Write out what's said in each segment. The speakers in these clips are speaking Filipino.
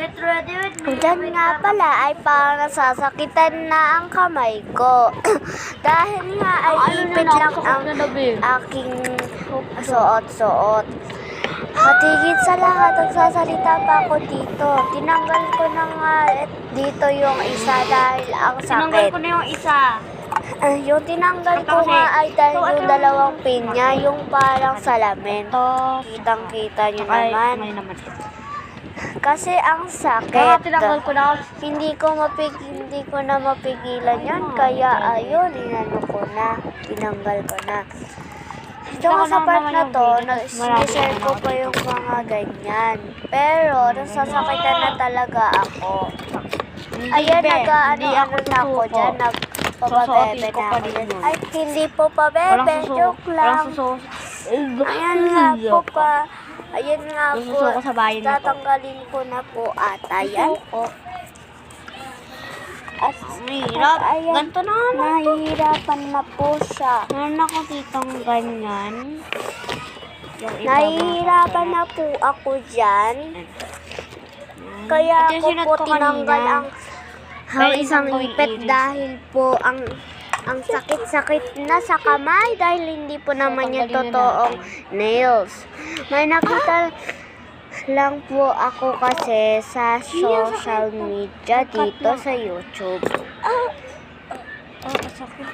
Get ready with me. Diyan nga pala ay parang nasasakitan na ang kamay ko. Dahil nga ay ipit lang ang aking suot-suot. At higit sa lahat, nagsasalita pa ako dito. Tinanggal ko na nga dito yung isa dahil ang Tinanggal sakit. ko na yung isa. Yung tinanggal ko nga ay dahil yung dalawang pinya, yung parang salamin. Kitang-kita nyo naman. May naman. Kasi ang sakit. Kaya tinanggal ko na. Hindi ko na mapigilan yan. Kaya ayun, inano ko na. Tinanggal ko na. Tsaka sa part na to, nag-share ko pa yung mga ganyan. Pero, nasasakitan na talaga ako. Ayan, nag-ano na ako dyan. Nagpapabebe na ako dyan. Ay, hindi po pa bebe. Joke lang. Ayan nga po pa. Ayan nga po. Tatanggalin ko na po ata yan. At Mahirap. ayan, Ganito na nga. nahihirapan na po siya. Meron ako ditong ganyan. Yung iba, Nahihirapan na po ako dyan. Kaya At ko yung po sinot ko tinanggal kanina. ang Pero isang isang ko ipit iiris. dahil po ang sakit-sakit na sa kamay dahil hindi po naman yung tanggalin na totoong nails. May nakita lang po ako kasi sa social media dito sa YouTube. Sakit.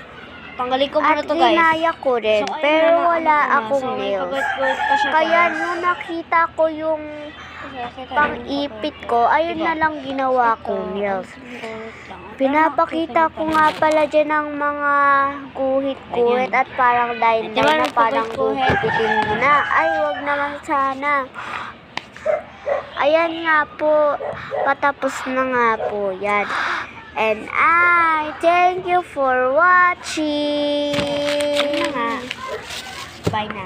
Tanggalin ko muna At to, guys. hinaya ko rin, So, ayun pero na, wala ano na. akong So, may nails. pagkat-pagkat pa siya, Kaya guys. nung nakita ko yung pang-ipit ko, ayun na lang ginawa kong nails. Pinapakita ko nga pala dyan ang mga guhit-guhit at parang line na parang guhitin mo na. Ay, wag naman sana. Ayan nga po, patapos na nga po yan. And I thank you for watching. Bye na.